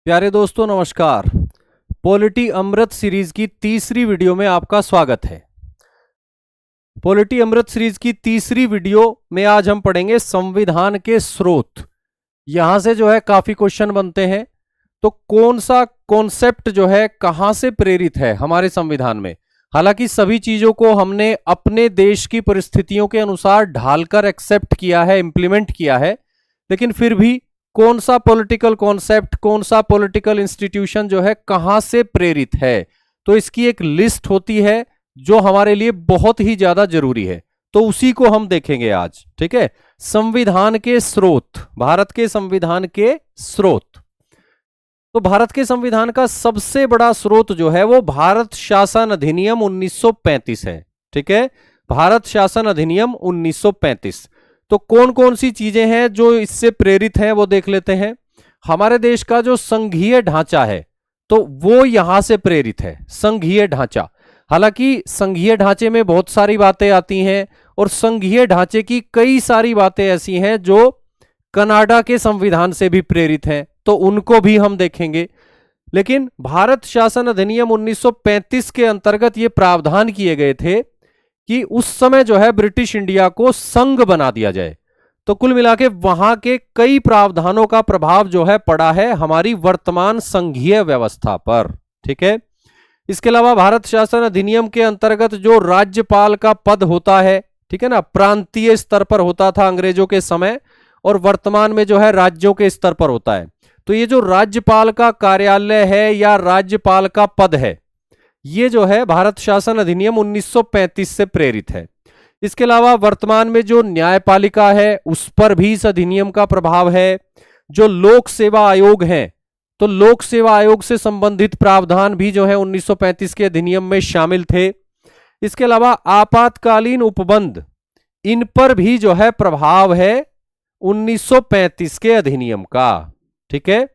प्यारे दोस्तों नमस्कार। पॉलिटी अमृत सीरीज की तीसरी वीडियो में आपका स्वागत है। पॉलिटी अमृत सीरीज की तीसरी वीडियो में आज हम पढ़ेंगे संविधान के स्रोत। यहां से जो है काफी क्वेश्चन बनते हैं। तो कौन सा कॉन्सेप्ट जो है कहां से प्रेरित है हमारे संविधान में। हालांकि सभी चीजों को हमने अपने देश की परिस्थितियों के अनुसार ढालकर एक्सेप्ट किया है, इंप्लीमेंट किया है, लेकिन फिर भी कौन सा पॉलिटिकल कॉन्सेप्ट, कौन सा पॉलिटिकल इंस्टीट्यूशन जो है कहां से प्रेरित है, तो इसकी एक लिस्ट होती है जो हमारे लिए बहुत ही ज्यादा जरूरी है। तो उसी को हम देखेंगे आज। ठीक है, संविधान के स्रोत, भारत के संविधान के स्रोत। तो भारत के संविधान का सबसे बड़ा स्रोत जो है वो भारत शासन अधिनियम 1935 है। ठीक है, भारत शासन अधिनियम 1935। तो कौन कौन सी चीजें हैं जो इससे प्रेरित हैं वो देख लेते हैं। हमारे देश का जो संघीय ढांचा है तो वो यहां से प्रेरित है, संघीय ढांचा। हालांकि संघीय ढांचे में बहुत सारी बातें आती हैं और संघीय ढांचे की कई सारी बातें ऐसी हैं जो कनाडा के संविधान से भी प्रेरित हैं, तो उनको भी हम देखेंगे। लेकिन भारत शासन अधिनियम 1935 के अंतर्गत ये प्रावधान किए गए थे कि उस समय जो है ब्रिटिश इंडिया को संघ बना दिया जाए। तो कुल मिला के वहां के कई प्रावधानों का प्रभाव जो है पड़ा है हमारी वर्तमान संघीय व्यवस्था पर। ठीक है, इसके अलावा भारत शासन अधिनियम के अंतर्गत जो राज्यपाल का पद होता है, ठीक है ना, प्रांतीय स्तर पर होता था अंग्रेजों के समय और वर्तमान में जो है राज्यों के स्तर पर होता है। तो ये जो राज्यपाल का कार्यालय है या राज्यपाल का पद है, ये जो है भारत शासन अधिनियम 1935 से प्रेरित है। इसके अलावा वर्तमान में जो न्यायपालिका है उस पर भी इस अधिनियम का प्रभाव है। जो लोक सेवा आयोग है तो लोक सेवा आयोग से संबंधित प्रावधान भी जो है 1935 के अधिनियम में शामिल थे। इसके अलावा आपातकालीन उपबंध, इन पर भी जो है प्रभाव है 1935 के अधिनियम का। ठीक है,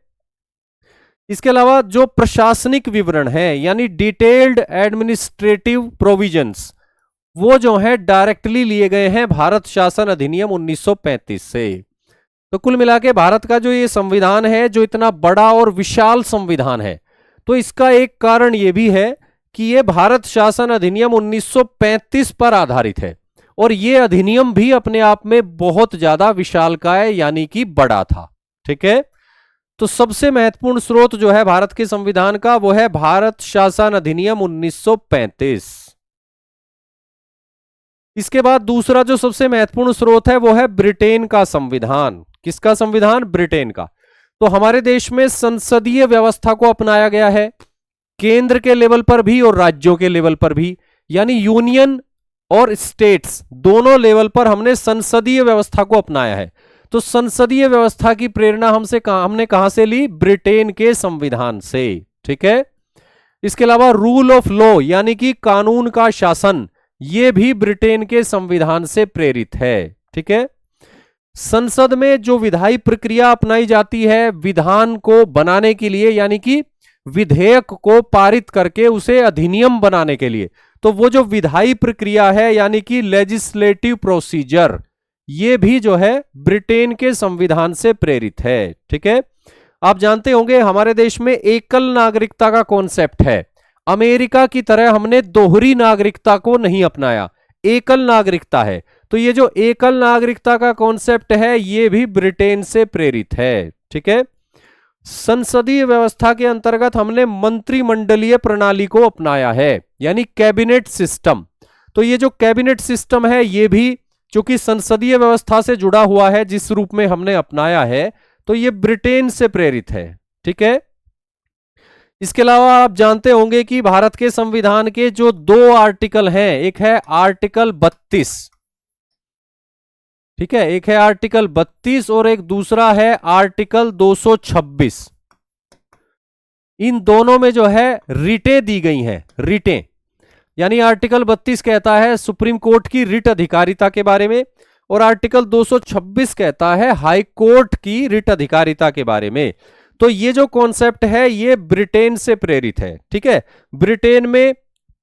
इसके अलावा जो प्रशासनिक विवरण है यानी डिटेल्ड एडमिनिस्ट्रेटिव प्रोविजंस, वो जो है डायरेक्टली लिए गए हैं भारत शासन अधिनियम 1935 से। तो कुल मिला के भारत का जो ये संविधान है, जो इतना बड़ा और विशाल संविधान है, तो इसका एक कारण ये भी है कि ये भारत शासन अधिनियम 1935 पर आधारित है और ये अधिनियम भी अपने आप में बहुत ज्यादा विशालकाय यानी कि बड़ा था। ठीक है, तो सबसे महत्वपूर्ण स्रोत जो है भारत के संविधान का वो है भारत शासन अधिनियम 1935। इसके बाद दूसरा जो सबसे महत्वपूर्ण स्रोत है वो है ब्रिटेन का संविधान। किसका संविधान? ब्रिटेन का। तो हमारे देश में संसदीय व्यवस्था को अपनाया गया है, केंद्र के लेवल पर भी और राज्यों के लेवल पर भी, यानी यूनियन और स्टेट्स दोनों लेवल पर हमने संसदीय व्यवस्था को अपनाया है। तो संसदीय व्यवस्था की प्रेरणा हमने कहां से ली? ब्रिटेन के संविधान से। ठीक है, इसके अलावा रूल ऑफ लॉ यानी कि कानून का शासन, यह भी ब्रिटेन के संविधान से प्रेरित है। ठीक है, संसद में जो विधायी प्रक्रिया अपनाई जाती है विधान को बनाने के लिए, यानी कि विधेयक को पारित करके उसे अधिनियम बनाने के लिए, तो वो जो विधायी प्रक्रिया है यानी कि लेजिस्लेटिव प्रोसीजर, ये भी जो है ब्रिटेन के संविधान से प्रेरित है। ठीक है, आप जानते होंगे हमारे देश में एकल नागरिकता का कॉन्सेप्ट है। अमेरिका की तरह हमने दोहरी नागरिकता को नहीं अपनाया, एकल नागरिकता है। तो ये जो एकल नागरिकता का कॉन्सेप्ट है ये भी ब्रिटेन से प्रेरित है। ठीक है, संसदीय व्यवस्था के अंतर्गत हमने मंत्रिमंडलीय प्रणाली को अपनाया है, यानी कैबिनेट सिस्टम। तो ये जो कैबिनेट सिस्टम है ये भी चूंकि संसदीय व्यवस्था से जुड़ा हुआ है, जिस रूप में हमने अपनाया है, तो ये ब्रिटेन से प्रेरित है। ठीक है, इसके अलावा आप जानते होंगे कि भारत के संविधान के जो दो आर्टिकल हैं, एक है आर्टिकल 32, ठीक है, एक है आर्टिकल 32 और एक दूसरा है आर्टिकल 226। इन दोनों में जो है रिटें दी गई हैं, रिटें, यानी आर्टिकल 32 कहता है सुप्रीम कोर्ट की रिट अधिकारिता के बारे में और आर्टिकल 226 कहता है हाई कोर्ट की रिट अधिकारिता के बारे में। तो ये जो कॉन्सेप्ट है ये ब्रिटेन से प्रेरित है। ठीक है, ब्रिटेन में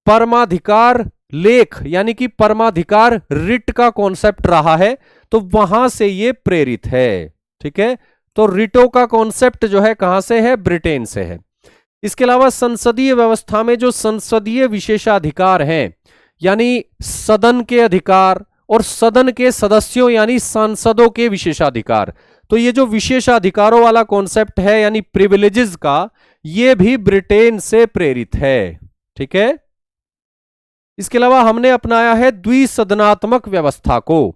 परमाधिकार लेख यानी कि परमाधिकार रिट का कॉन्सेप्ट रहा है, तो वहां से ये प्रेरित है। ठीक है, तो रिटो का कॉन्सेप्ट जो है कहां से है? ब्रिटेन से है। इसके अलावा संसदीय व्यवस्था में जो संसदीय विशेषाधिकार हैं, यानी सदन के अधिकार और सदन के सदस्यों यानी सांसदों के विशेषाधिकार, तो ये जो विशेषाधिकारों वाला कॉन्सेप्ट है यानी प्रिविलेजेस का, ये भी ब्रिटेन से प्रेरित है। ठीक है। इसके अलावा हमने अपनाया है द्विसदनात्मक व्यवस्था को।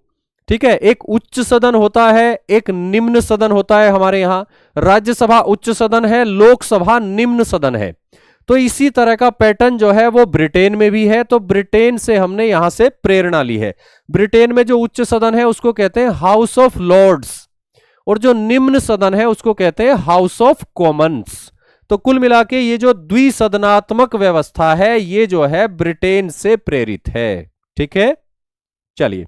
ठीक है, एक उच्च सदन होता है, एक निम्न सदन होता है। हमारे यहां राज्यसभा उच्च सदन है, लोकसभा निम्न सदन है। तो इसी तरह का पैटर्न जो है वो ब्रिटेन में भी है। तो ब्रिटेन से हमने यहां से प्रेरणा ली है। ब्रिटेन में जो उच्च सदन है उसको कहते हैं हाउस ऑफ लॉर्ड्स, और जो निम्न सदन है उसको कहते हैं हाउस ऑफ कॉमन्स। तो कुल मिला के ये जो द्विसदनात्मक व्यवस्था है ये जो है ब्रिटेन से प्रेरित है। ठीक है। चलिए,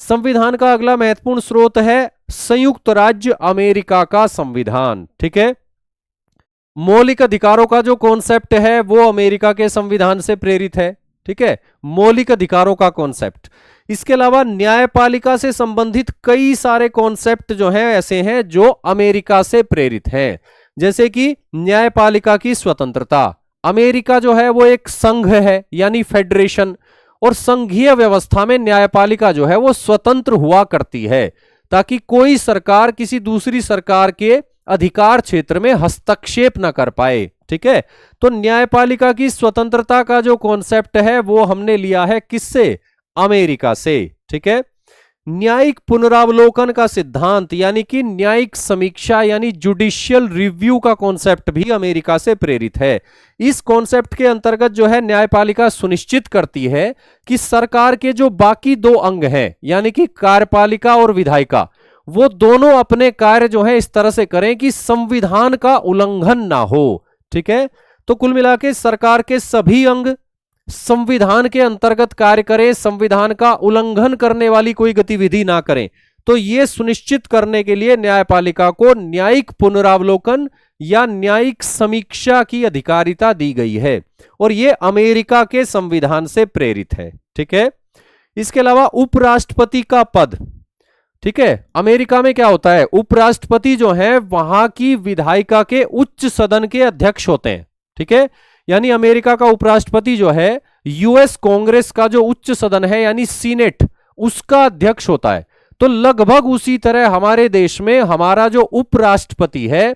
संविधान का अगला महत्वपूर्ण स्रोत है संयुक्त राज्य अमेरिका का संविधान। ठीक है, मौलिक अधिकारों का जो कॉन्सेप्ट है वो अमेरिका के संविधान से प्रेरित है। ठीक है, मौलिक अधिकारों का कॉन्सेप्ट। इसके अलावा न्यायपालिका से संबंधित कई सारे कॉन्सेप्ट जो हैं ऐसे हैं जो अमेरिका से प्रेरित हैं, जैसे कि न्यायपालिका की स्वतंत्रता। अमेरिका जो है वो एक संघ है यानी फेडरेशन, और संघीय व्यवस्था में न्यायपालिका जो है वो स्वतंत्र हुआ करती है ताकि कोई सरकार किसी दूसरी सरकार के अधिकार क्षेत्र में हस्तक्षेप न कर पाए। ठीक है, तो न्यायपालिका की स्वतंत्रता का जो कॉन्सेप्ट है वो हमने लिया है किससे? अमेरिका से। ठीक है, न्यायिक पुनरावलोकन का सिद्धांत यानी कि न्यायिक समीक्षा यानी जुडिशियल रिव्यू का कॉन्सेप्ट भी अमेरिका से प्रेरित है। इस कॉन्सेप्ट के अंतर्गत जो है न्यायपालिका सुनिश्चित करती है कि सरकार के जो बाकी दो अंग हैं यानी कि कार्यपालिका और विधायिका, वो दोनों अपने कार्य जो है इस तरह से करें कि संविधान का उल्लंघन ना हो। ठीक है, तो कुल मिला के सरकार के सभी अंग संविधान के अंतर्गत कार्य करें, संविधान का उल्लंघन करने वाली कोई गतिविधि ना करें। तो यह सुनिश्चित करने के लिए न्यायपालिका को न्यायिक पुनरावलोकन या न्यायिक समीक्षा की अधिकारिता दी गई है, और यह अमेरिका के संविधान से प्रेरित है। ठीक है, इसके अलावा उपराष्ट्रपति का पद। ठीक है, अमेरिका में क्या होता है? उपराष्ट्रपति जो है वहां की विधायिका के उच्च सदन के अध्यक्ष होते हैं। ठीक है, यानी अमेरिका का उपराष्ट्रपति जो है यूएस कांग्रेस का जो उच्च सदन है यानी सीनेट, उसका अध्यक्ष होता है। तो लगभग उसी तरह हमारे देश में हमारा जो उपराष्ट्रपति है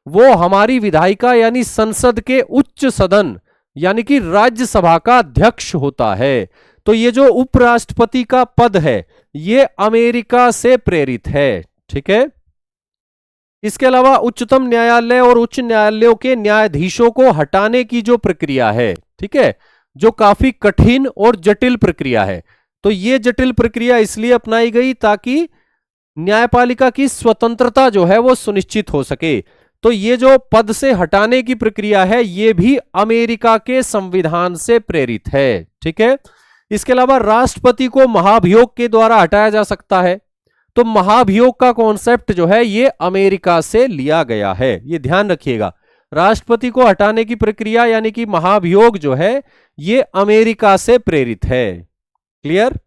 वो हमारी विधायिका यानी संसद के उच्च सदन यानी कि राज्यसभा का अध्यक्ष होता है। तो ये जो उपराष्ट्रपति का पद है ये अमेरिका से प्रेरित है। ठीक है, इसके अलावा उच्चतम न्यायालय और उच्च न्यायालयों के न्यायाधीशों को हटाने की जो प्रक्रिया है, ठीक है, जो काफी कठिन और जटिल प्रक्रिया है, तो ये जटिल प्रक्रिया इसलिए अपनाई गई ताकि न्यायपालिका की स्वतंत्रता जो है वो सुनिश्चित हो सके। तो ये जो पद से हटाने की प्रक्रिया है ये भी अमेरिका के संविधान से प्रेरित है। ठीक है, इसके अलावा राष्ट्रपति को महाभियोग के द्वारा हटाया जा सकता है। तो महाभियोग का कॉन्सेप्ट जो है ये अमेरिका से लिया गया है, ये ध्यान रखिएगा। राष्ट्रपति को हटाने की प्रक्रिया यानी कि महाभियोग जो है ये अमेरिका से प्रेरित है। क्लियर?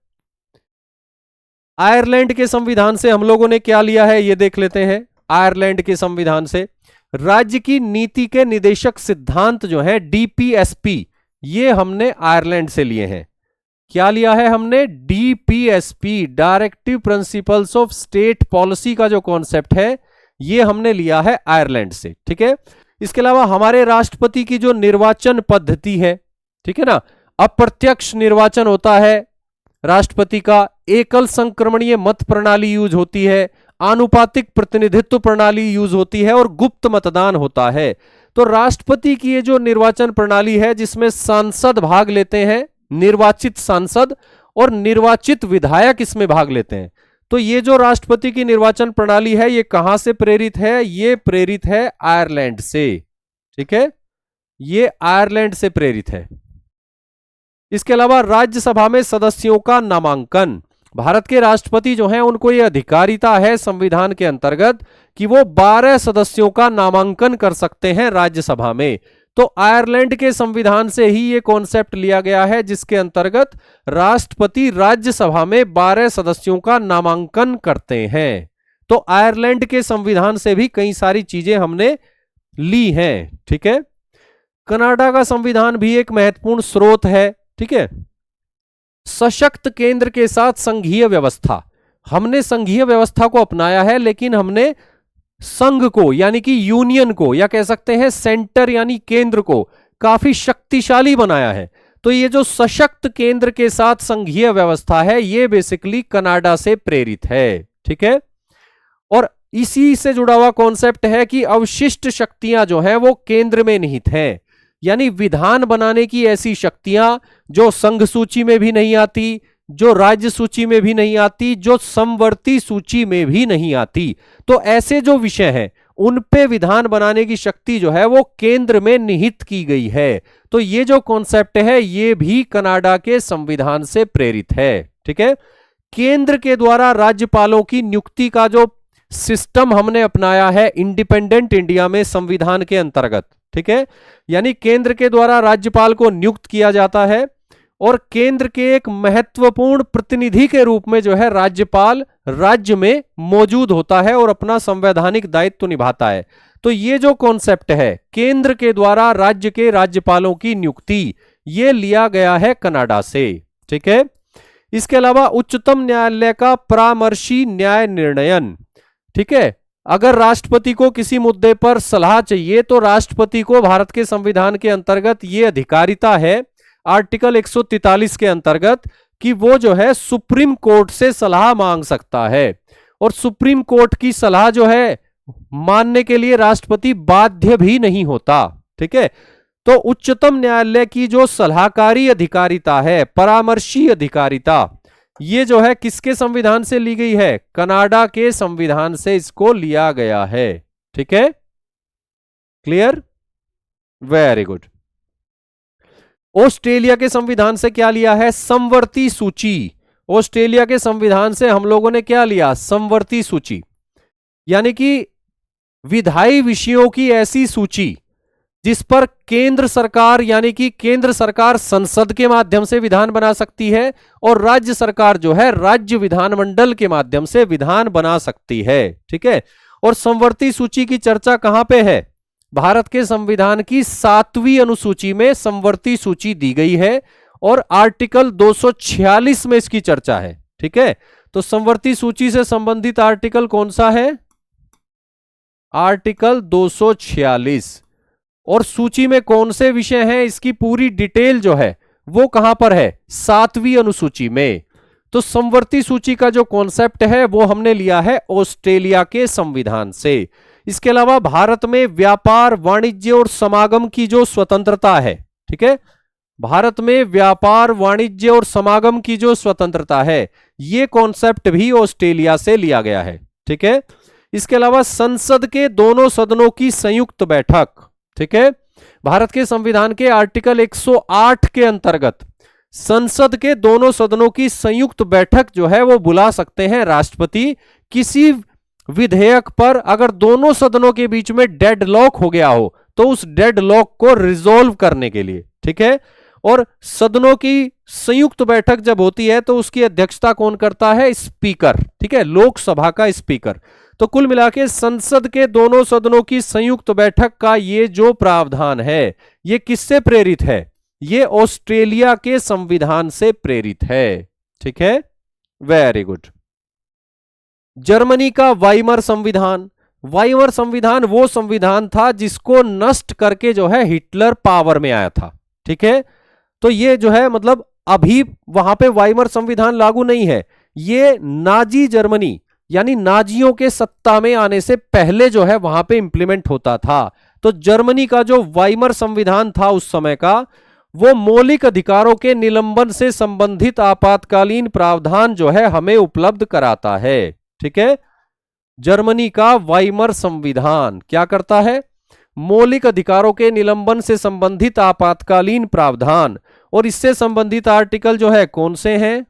आयरलैंड के संविधान से हम लोगों ने क्या लिया है ये देख लेते हैं। आयरलैंड के संविधान से राज्य की नीति के निदेशक सिद्धांत जो है डीपीएसपी, ये हमने आयरलैंड से लिए हैं। क्या लिया है हमने? DPSP, directive principles of state policy का जो कॉन्सेप्ट है ये हमने लिया है आयरलैंड से। ठीक है, इसके अलावा हमारे राष्ट्रपति की जो निर्वाचन पद्धति है, ठीक है ना, अप्रत्यक्ष निर्वाचन होता है राष्ट्रपति का, एकल संक्रमणीय मत प्रणाली यूज होती है, आनुपातिक प्रतिनिधित्व प्रणाली यूज होती है और गुप्त मतदान होता है। तो राष्ट्रपति की ये जो निर्वाचन प्रणाली है जिसमें सांसद भाग लेते हैं, निर्वाचित सांसद और निर्वाचित विधायक इसमें भाग लेते हैं। तो ये जो राष्ट्रपति की निर्वाचन प्रणाली है ये कहां से प्रेरित है? ये प्रेरित है आयरलैंड से। ठीक है, ये आयरलैंड से प्रेरित है। इसके अलावा राज्यसभा में सदस्यों का नामांकन, भारत के राष्ट्रपति जो हैं उनको ये अधिकारिता है संविधान के अंतर्गत कि वो 12 सदस्यों का नामांकन कर सकते हैं राज्यसभा में। तो आयरलैंड के संविधान से ही ये कॉन्सेप्ट लिया गया है जिसके अंतर्गत राष्ट्रपति राज्यसभा में 12 सदस्यों का नामांकन करते हैं। तो आयरलैंड के संविधान से भी कई सारी चीजें हमने ली हैं। ठीक है, कनाडा का संविधान भी एक महत्वपूर्ण स्रोत है। ठीक है, सशक्त केंद्र के साथ संघीय व्यवस्था, हमने संघीय व्यवस्था को अपनाया है, लेकिन हमने संघ को यानी कि यूनियन को, या कह सकते हैं सेंटर यानी केंद्र को काफी शक्तिशाली बनाया है। तो ये जो सशक्त केंद्र के साथ संघीय व्यवस्था है, ये बेसिकली कनाडा से प्रेरित है। ठीक है, और इसी से जुड़ा हुआ कॉन्सेप्ट है कि अवशिष्ट शक्तियां जो हैं वो केंद्र में निहित हैं, यानी विधान बनाने की ऐसी शक्तियां जो संघ सूची में भी नहीं आती, जो राज्य सूची में भी नहीं आती, जो समवर्ती सूची में भी नहीं आती, तो ऐसे जो विषय हैं उन पे विधान बनाने की शक्ति जो है वो केंद्र में निहित की गई है। तो ये जो कॉन्सेप्ट है ये भी कनाडा के संविधान से प्रेरित है। ठीक है, केंद्र के द्वारा राज्यपालों की नियुक्ति का जो सिस्टम हमने अपनाया है इंडिपेंडेंट इंडिया में संविधान के अंतर्गत। ठीक है, यानी केंद्र के द्वारा राज्यपाल को नियुक्त किया जाता है और केंद्र के एक महत्वपूर्ण प्रतिनिधि के रूप में जो है राज्यपाल राज्य में मौजूद होता है और अपना संवैधानिक दायित्व निभाता है। तो ये जो कॉन्सेप्ट है केंद्र के द्वारा राज्य के राज्यपालों की नियुक्ति, ये लिया गया है कनाडा से। ठीक है, इसके अलावा उच्चतम न्यायालय का परामर्शी न्याय निर्णयन। ठीक है, अगर राष्ट्रपति को किसी मुद्दे पर सलाह चाहिए तो राष्ट्रपति को भारत के संविधान के अंतर्गत ये अधिकारिता है आर्टिकल 143 के अंतर्गत कि वो जो है सुप्रीम कोर्ट से सलाह मांग सकता है, और सुप्रीम कोर्ट की सलाह जो है मानने के लिए राष्ट्रपति बाध्य भी नहीं होता। ठीक है, तो उच्चतम न्यायालय की जो सलाहकारी अधिकारिता है, परामर्शी अधिकारिता, ये जो है किसके संविधान से ली गई है? कनाडा के संविधान से इसको लिया गया है। ठीक है, क्लियर, वेरी गुड। ऑस्ट्रेलिया के संविधान से क्या लिया है? समवर्ती सूची। ऑस्ट्रेलिया के संविधान से हम लोगों ने क्या लिया? समवर्ती सूची, यानी कि विधायी विषयों की ऐसी सूची जिस पर केंद्र सरकार यानी कि केंद्र सरकार संसद के माध्यम से विधान बना सकती है और राज्य सरकार जो है राज्य विधानमंडल के माध्यम से विधान बना सकती है। ठीक है, और समवर्ती सूची की चर्चा कहां पे है? भारत के संविधान की 7वीं अनुसूची में समवर्ती सूची दी गई है और आर्टिकल 246 में इसकी चर्चा है। ठीक है, तो समवर्ती सूची से संबंधित आर्टिकल कौन सा है? आर्टिकल 246। और सूची में कौन से विषय हैं इसकी पूरी डिटेल जो है वो कहां पर है? 7वीं अनुसूची में। तो समवर्ती सूची का जो कॉन्सेप्ट है वो हमने लिया है ऑस्ट्रेलिया के संविधान से। इसके अलावा भारत में व्यापार, वाणिज्य और समागम की जो स्वतंत्रता है, ठीक है, भारत में व्यापार, वाणिज्य और समागम की जो स्वतंत्रता है, ये कॉन्सेप्ट भी ऑस्ट्रेलिया से लिया गया है। ठीक है, इसके अलावा संसद के दोनों सदनों की संयुक्त बैठक, ठीक है, भारत के संविधान के आर्टिकल 108 के अंतर्गत संसद के दोनों सदनों की संयुक्त बैठक जो है वो बुला सकते हैं राष्ट्रपति किसी विधेयक पर अगर दोनों सदनों के बीच में डेडलॉक हो गया हो तो उस डेडलॉक को रिजोल्व करने के लिए। ठीक है, और सदनों की संयुक्त बैठक जब होती है तो उसकी अध्यक्षता कौन करता है? स्पीकर। ठीक है, लोकसभा का स्पीकर। तो कुल मिला के संसद के दोनों सदनों की संयुक्त बैठक का ये जो प्रावधान है ये किससे प्रेरित है? ये ऑस्ट्रेलिया के संविधान से प्रेरित है। ठीक है, वेरी गुड। जर्मनी का वाइमर संविधान। वाइमर संविधान वो संविधान था जिसको नष्ट करके जो है हिटलर पावर में आया था। ठीक है, तो ये जो है मतलब अभी वहां पे वाइमर संविधान लागू नहीं है, ये नाजी जर्मनी यानी नाजियों के सत्ता में आने से पहले जो है वहां पे इंप्लीमेंट होता था। तो जर्मनी का जो वाइमर संविधान था उस समय का, वो मौलिक अधिकारों के निलंबन से संबंधित आपातकालीन प्रावधान जो है हमें उपलब्ध कराता है। ठीक है, जर्मनी का वाइमर संविधान क्या करता है? मौलिक अधिकारों के निलंबन से संबंधित आपातकालीन प्रावधान, और इससे संबंधित आर्टिकल जो है कौन से हैं?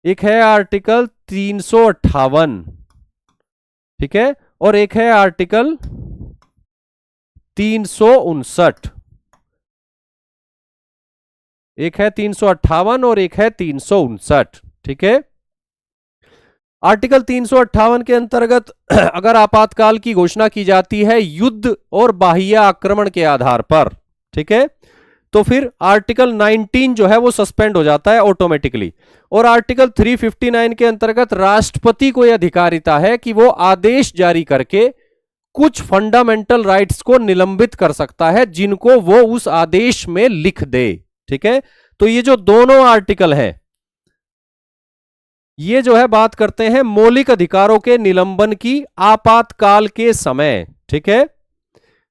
एक है आर्टिकल 358, ठीक है, और एक है आर्टिकल 359। एक है 358 और एक है 359। ठीक है, आर्टिकल 358 के अंतर्गत अगर आपातकाल की घोषणा की जाती है युद्ध और बाह्य आक्रमण के आधार पर, ठीक है, तो फिर आर्टिकल 19 जो है वो सस्पेंड हो जाता है ऑटोमेटिकली। और आर्टिकल 359 के अंतर्गत राष्ट्रपति को यह अधिकारिता है कि वो आदेश जारी करके कुछ फंडामेंटल राइट्स को निलंबित कर सकता है जिनको वो उस आदेश में लिख दे, ठीक है। तो ये जो दोनों आर्टिकल हैं ये जो है बात करते हैं मौलिक अधिकारों के निलंबन की आपातकाल के समय, ठीक है।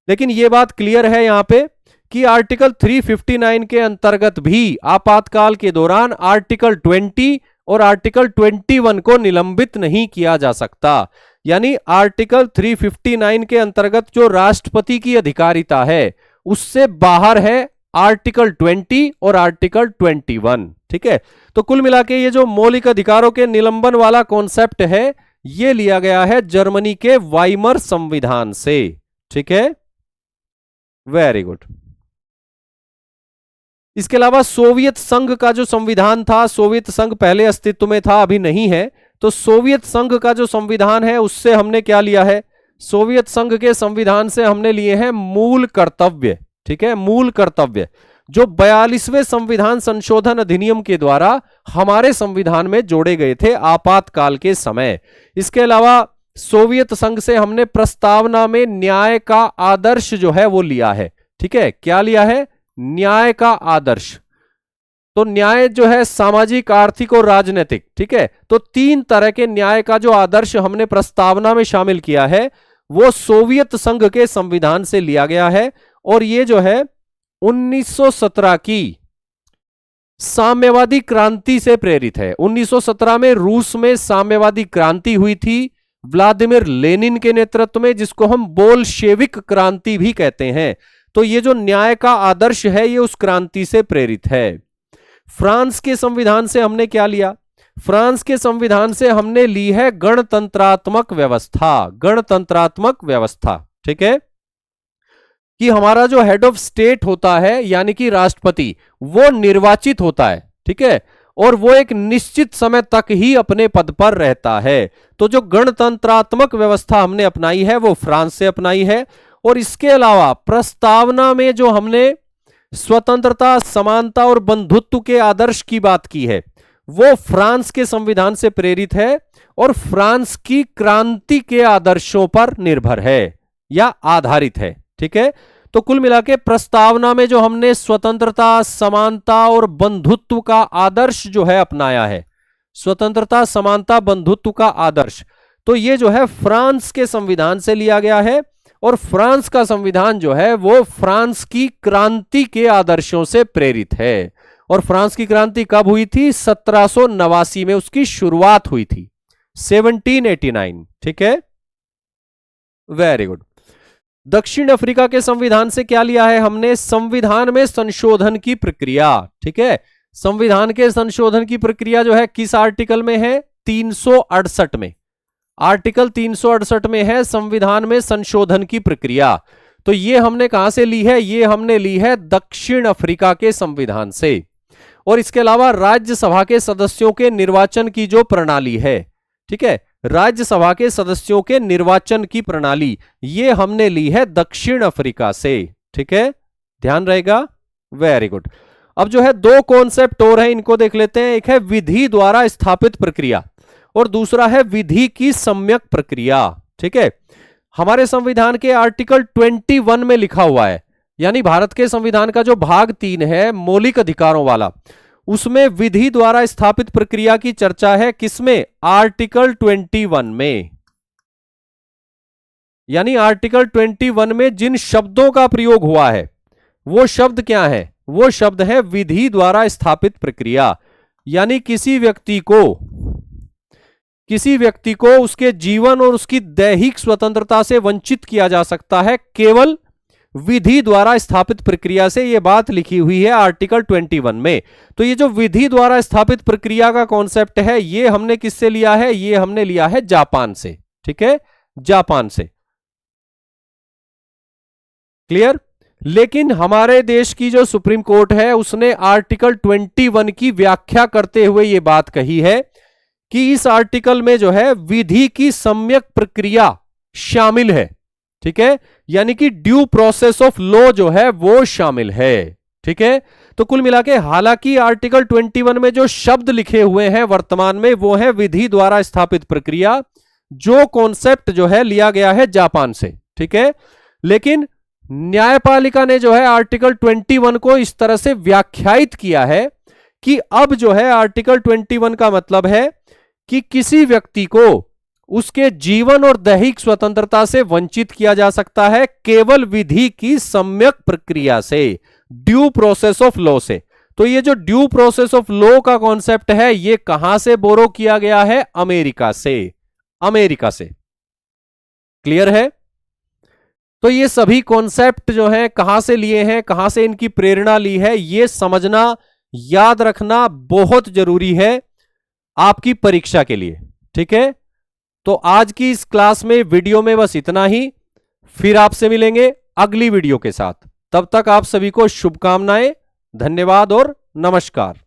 लेकिन यह बात क्लियर है यहां पे कि आर्टिकल 359 के अंतर्गत भी आपातकाल के दौरान आर्टिकल 20 और आर्टिकल 21 को निलंबित नहीं किया जा सकता। यानी आर्टिकल 359 के अंतर्गत जो राष्ट्रपति की अधिकारिता है उससे बाहर है आर्टिकल 20 और आर्टिकल 21, ठीक है। तो कुल मिला के ये जो मौलिक अधिकारों के निलंबन वाला कॉन्सेप्ट है ये लिया गया है जर्मनी के वाइमर संविधान से, ठीक है। Very good. इसके अलावा सोवियत संघ का जो संविधान था, सोवियत संघ पहले अस्तित्व में था अभी नहीं है, तो सोवियत संघ का जो संविधान है उससे हमने क्या लिया है, सोवियत संघ के संविधान से हमने लिए हैं मूल कर्तव्य, ठीक है, मूल कर्तव्य जो 42वें संविधान संशोधन अधिनियम के द्वारा हमारे संविधान में जोड़े गए थे आपातकाल के समय। इसके अलावा सोवियत संघ से हमने प्रस्तावना में न्याय का आदर्श जो है वो लिया है, ठीक है। क्या लिया है, न्याय का आदर्श। तो न्याय जो है सामाजिक, आर्थिक और राजनीतिक, ठीक है। तो 3 तरह के न्याय का जो आदर्श हमने प्रस्तावना में शामिल किया है वो सोवियत संघ के संविधान से लिया गया है। और ये जो है 1917 की साम्यवादी क्रांति से प्रेरित है। 1917 में रूस में साम्यवादी क्रांति हुई थी व्लादिमीर लेनिन के नेतृत्व में, जिसको हम बोल्शेविक क्रांति भी कहते हैं। तो ये जो न्याय का आदर्श है ये उस क्रांति से प्रेरित है। फ्रांस के संविधान से हमने क्या लिया, फ्रांस के संविधान से हमने ली है गणतंत्रात्मक व्यवस्था, गणतंत्रात्मक व्यवस्था, ठीक है, कि हमारा जो हेड ऑफ स्टेट होता है यानी कि राष्ट्रपति वो निर्वाचित होता है, ठीक है, और वो एक निश्चित समय तक ही अपने पद पर रहता है। तो जो गणतंत्रात्मक व्यवस्था हमने अपनाई है वो फ्रांस से अपनाई है। और इसके अलावा प्रस्तावना में जो हमने स्वतंत्रता, समानता और बंधुत्व के आदर्श की बात की है वो फ्रांस के संविधान से प्रेरित है और फ्रांस की क्रांति के आदर्शों पर निर्भर है या आधारित है, ठीक है। तो कुल मिला के प्रस्तावना में जो हमने स्वतंत्रता, समानता और बंधुत्व का आदर्श जो है अपनाया है, स्वतंत्रता, समानता, बंधुत्व का आदर्श, तो ये जो है फ्रांस के संविधान से लिया गया है। और फ्रांस का संविधान जो है वो फ्रांस की क्रांति के आदर्शों से प्रेरित है। और फ्रांस की क्रांति कब हुई थी, 1789 में उसकी शुरुआत हुई थी, 1789, ठीक है। Very good. दक्षिण अफ्रीका के संविधान से क्या लिया है हमने, संविधान में संशोधन की प्रक्रिया, ठीक है। संविधान के संशोधन की प्रक्रिया जो है किस आर्टिकल में है, 368 में, आर्टिकल 368 में है संविधान में संशोधन की प्रक्रिया। तो ये हमने कहां से ली है, ये हमने ली है दक्षिण अफ्रीका के संविधान से। और इसके अलावा राज्यसभा के सदस्यों के निर्वाचन की जो प्रणाली है, ठीक है, राज्यसभा के सदस्यों के निर्वाचन की प्रणाली ये हमने ली है दक्षिण अफ्रीका से, ठीक है, ध्यान रहेगा। Very good. अब जो है 2 कॉन्सेप्ट और हैं, इनको देख लेते हैं। एक है विधि द्वारा स्थापित प्रक्रिया और दूसरा है विधि की सम्यक प्रक्रिया, ठीक है। हमारे संविधान के आर्टिकल 21 में लिखा हुआ है, यानी भारत के संविधान का जो भाग 3 है मौलिक अधिकारों वाला, उसमें विधि द्वारा स्थापित प्रक्रिया की चर्चा है किसमें, आर्टिकल 21 में। यानी आर्टिकल 21 में जिन शब्दों का प्रयोग हुआ है वो शब्द क्या है, वो शब्द है विधि द्वारा स्थापित प्रक्रिया। यानी किसी व्यक्ति को उसके जीवन और उसकी दैहिक स्वतंत्रता से वंचित किया जा सकता है केवल विधि द्वारा स्थापित प्रक्रिया से। यह बात लिखी हुई है आर्टिकल 21 में। तो ये जो विधि द्वारा स्थापित प्रक्रिया का कॉन्सेप्ट है ये हमने किससे लिया है, ये हमने लिया है जापान से, ठीक है, जापान से। क्लियर। लेकिन हमारे देश की जो सुप्रीम कोर्ट है उसने आर्टिकल 21 की व्याख्या करते हुए यह बात कही है कि इस आर्टिकल में जो है विधि की सम्यक प्रक्रिया शामिल है। ठीक है, यानी कि ड्यू प्रोसेस ऑफ लॉ जो है वो शामिल है। ठीक है, तो कुल मिला के हालांकि आर्टिकल 21 में जो शब्द लिखे हुए हैं वर्तमान में वो है विधि द्वारा स्थापित प्रक्रिया, जो कॉन्सेप्ट जो है लिया गया है जापान से। ठीक है, लेकिन न्यायपालिका ने जो है आर्टिकल 21 को इस तरह से व्याख्यायित किया है कि अब जो है आर्टिकल 21 का मतलब है कि किसी व्यक्ति को उसके जीवन और दैहिक स्वतंत्रता से वंचित किया जा सकता है केवल विधि की सम्यक प्रक्रिया से, ड्यू प्रोसेस ऑफ लॉ से। तो ये जो ड्यू प्रोसेस ऑफ लॉ का कॉन्सेप्ट है ये कहां से बोरो किया गया है? अमेरिका से। अमेरिका से। क्लियर है? तो ये सभी कॉन्सेप्ट जो हैं कहां से लिए हैं, कहां से इनकी प्रेरणा ली है, ये समझना, याद रखना बहुत जरूरी है आपकी परीक्षा के लिए। ठीक है, तो आज की इस क्लास में, वीडियो में बस इतना ही। फिर आपसे मिलेंगे अगली वीडियो के साथ। तब तक आप सभी को शुभकामनाएं, धन्यवाद और नमस्कार।